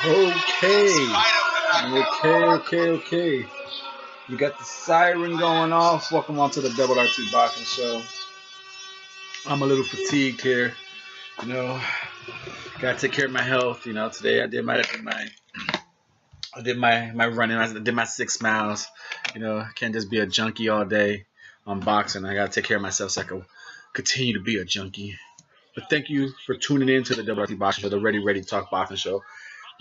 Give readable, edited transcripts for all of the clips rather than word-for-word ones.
Okay. Okay. You got the siren going off. Welcome on to the Double RT Boxing Show. I'm a little fatigued here. You know, gotta take care of my health. You know, today I did my running. I did my 6 miles. You know, I can't just be a junkie all day on boxing. I gotta take care of myself so I can continue to be a junkie. But thank you for tuning in to the Double RT Boxing Show, the Ready Talk Boxing Show.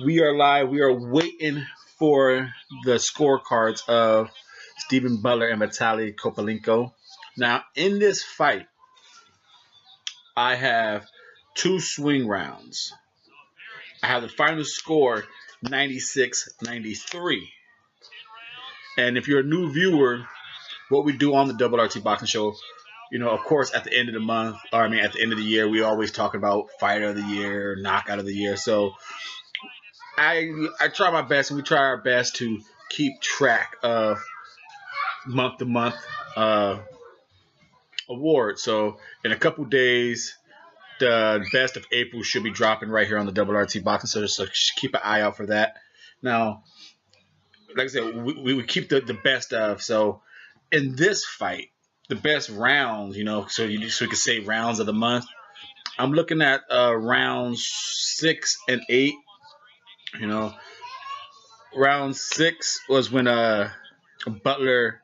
We are live. We are waiting for the scorecards of Stephen Butler and Vitaly Kopylenko. Now, in this fight, I have 2 swing rounds. I have the final score 96-93. And if you're a new viewer, what we do on the Double RT Boxing Show, you know, of course, at the end of the month, or at the end of the year, we always talk about Fighter of the Year, Knockout of the Year. So I try my best, and we try our best to keep track of month-to-month awards. So in a couple days, the best of April should be dropping right here on the Double RT Boxing. So keep an eye out for that. Now, like I said, we keep the best of. So in this fight, the best rounds, you know, so we can say rounds of the month. I'm looking at rounds 6 and 8. You know, round 6 was when Butler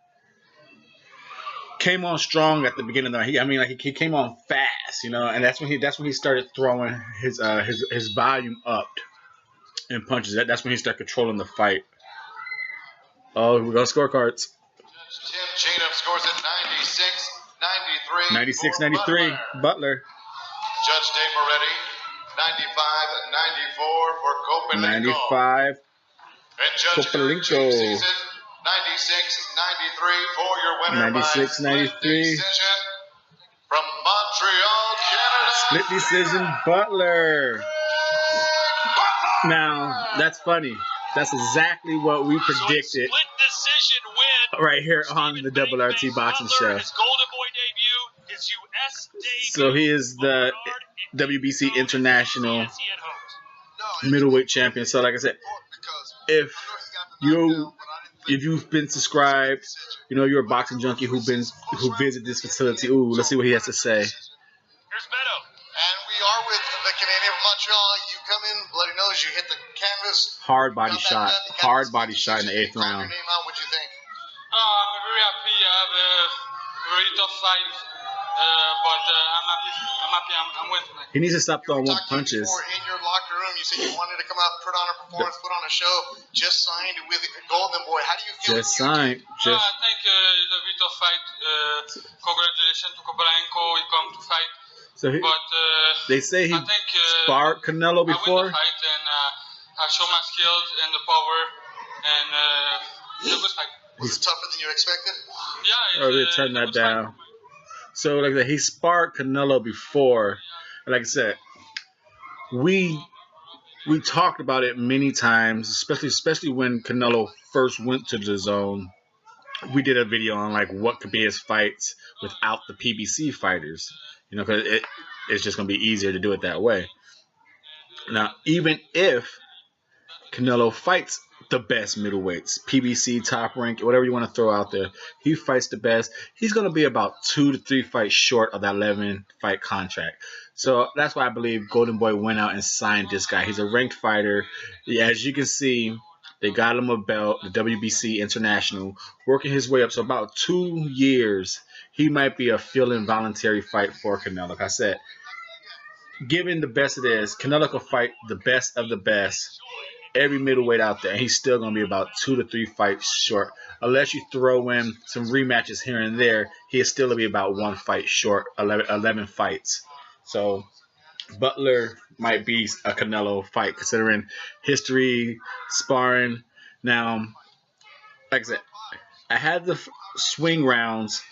came on strong at the beginning of the night. He came on fast, you know, and that's when he started throwing his volume up in punches. That's when he started controlling the fight. Oh, we got scorecards. Tim Chatham scores at 96-93. Butler. Judge Dave Moretti, 95-94 for Kopylenko. 95. And Judge Kopylenko. 96-93 for your winner 96-93. decision from Montreal, Canada. Split decision, Butler. Now, that's funny. That's exactly what we predicted. So split decision win right here on the Double RT Boxing Show. His Golden Boy debut, his US debut. So he is the WBC International middleweight champion. So like I said, if you've been subscribed, you know you're a boxing junkie who visit this facility. Ooh, let's see what he has to say. Here's Beto. And we are with the Canadian from Montreal. You come in, bloody nose, you hit the canvas. Hard body shot in the 8th round. Your name out, what'd you think? I'm very happy. I have a very tough fight, but I'm happy. I'm with tonight. He needs to stop throwing one punches. In your locker room, you said you wanted to come out, put on a performance, put on a show. Just signed with Golden Boy. How do you feel? Just signed. I think it's a very tough fight. Congratulations to Kopylenko. He come to fight. So they say he sparred Canelo before. I win the fight and I show my skills and the power, and it's a good fight. Was it tougher than you expected? Yeah. They turned that down. So like that, he sparred Canelo before. And like I said, we talked about it many times, especially when Canelo first went to the zone. We did a video on like what could be his fights without the PBC fighters. You know, because it's just going to be easier to do it that way. Now, even if Canelo fights the best middleweights, PBC, top rank, whatever you want to throw out there, he fights the best. He's going to be about 2 to 3 fights short of that 11-fight contract. So that's why I believe Golden Boy went out and signed this guy. He's a ranked fighter. Yeah, as you can see, they got him a belt, the WBC International, working his way up. So about 2 years, he might be a fill-in voluntary fight for Canelo. Like I said, given the best it is, Canelo can fight the best of the best, every middleweight out there, and he's still going to be about 2 to 3 fights short. Unless you throw in some rematches here and there, he'll still be about 1 fight short, 11 fights. So Butler might be a Canelo fight, considering history, sparring. Now, like I said, I had the swing rounds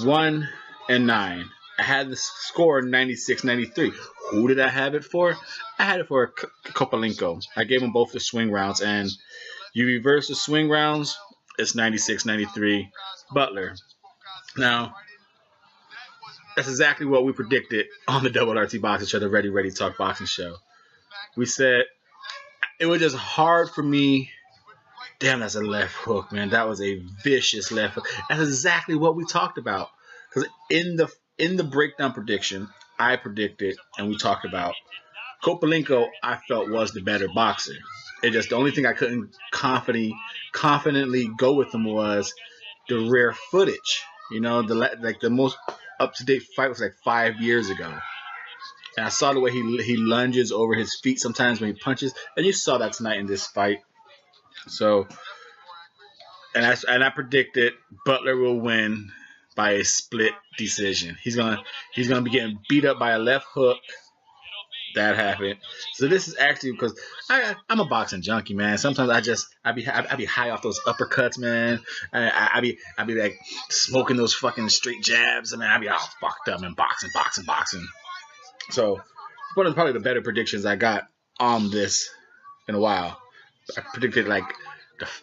1 and 9. I had the score 96-93. Who did I have it for? I had it for Kopylenko. I gave him both the swing rounds, and you reverse the swing rounds, it's 96-93 Butler. Now, that's exactly what we predicted on the Double RT Boxing Show, the Ready Talk Boxing Show. We said it was just hard for me. Damn, that's a left hook, man. That was a vicious left hook. That's exactly what we talked about. Because in the breakdown prediction, I predicted and we talked about Kopylenko. I felt was the better boxer. It just the only thing I couldn't confidently go with him was the rare footage. You know, the most up to date fight was like 5 years ago. And I saw the way he lunges over his feet sometimes when he punches, and you saw that tonight in this fight. So, and I predicted Butler will win by a split decision. He's gonna be getting beat up by a left hook. That happened. So this is actually because I'm a boxing junkie, man. Sometimes I be high off those uppercuts, man. I be like smoking those fucking straight jabs. I mean, I be all fucked up in boxing. So one of probably the better predictions I got on this in a while. I predicted like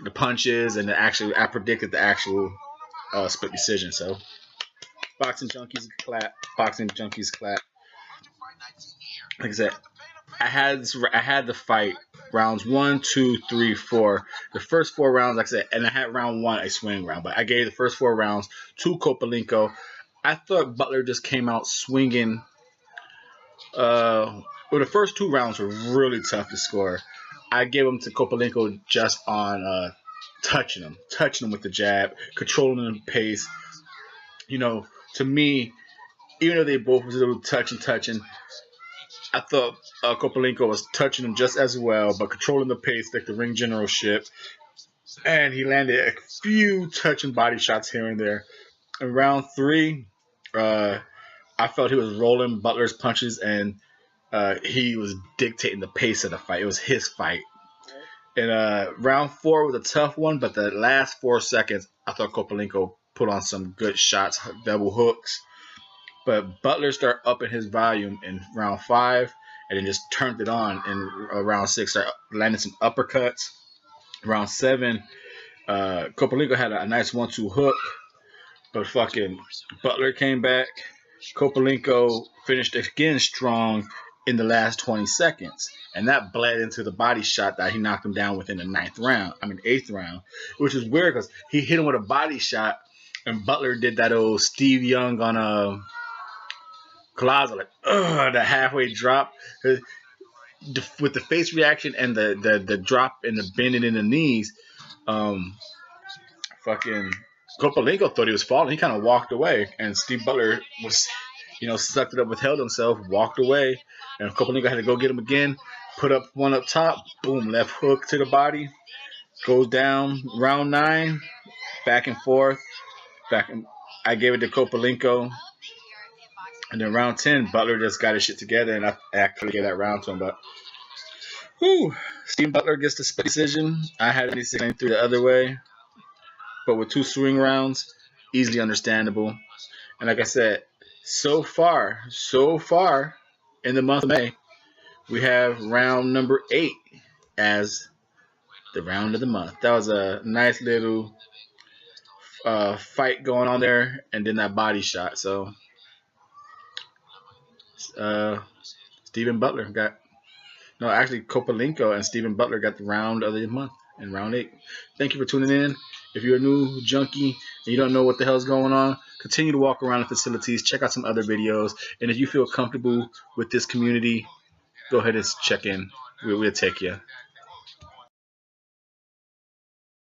the punches and I predicted the actual split decision. So boxing junkies clap. Like I said, I had the fight rounds 1, 2, 3, 4. The first 4 rounds, like I said, and I had round 1 a swing round, but I gave the first 4 rounds to Kopylenko. I thought Butler just came out swinging. Well, the first 2 rounds were really tough to score. I gave them to Kopylenko just on touching him with the jab, controlling the pace. You know, to me, even though they both was a little touching, I thought Kopylenko was touching him just as well, but controlling the pace like the ring generalship. And he landed a few touching body shots here and there. In round 3, I felt he was rolling Butler's punches, and he was dictating the pace of the fight. It was his fight. And round 4 was a tough one, but the last 4 seconds, I thought Kopylenko put on some good shots, double hooks. But Butler started upping his volume in round 5 and then just turned it on in round 6, started landing some uppercuts. Round 7, Kopylenko had a nice 1-2 hook, but fucking Butler came back. Kopylenko finished again strong in the last 20 seconds, and that bled into the body shot that he knocked him down within the 8th round, which is weird because he hit him with a body shot, and Butler did that old Steve Young on a Colazo, like the halfway drop with the face reaction and the drop and the bending in the knees. Fucking Kopylenko thought he was falling. He kind of walked away, and Steve Butler was, sucked it up, withheld himself, walked away, and Kopylenko had to go get him again. Put up one up top, boom, left hook to the body, goes down. Round 9, back and forth, I gave it to Kopylenko. And then round 10, Butler just got his shit together, and I actually gave that round to him. But, Steve Butler gets the split decision. I had any 6-3 the other way. But with 2 swing rounds, easily understandable. And like I said, so far, in the month of May, we have round number 8 as the round of the month. That was a nice little fight going on there, and then that body shot. So, Stephen Butler Kopylenko and Stephen Butler got the round of the month in round 8. Thank you for tuning in. If you're a new junkie and you don't know what the hell's going on, continue to walk around the facilities, check out some other videos, and if you feel comfortable with this community, go ahead and check in. We'll take you.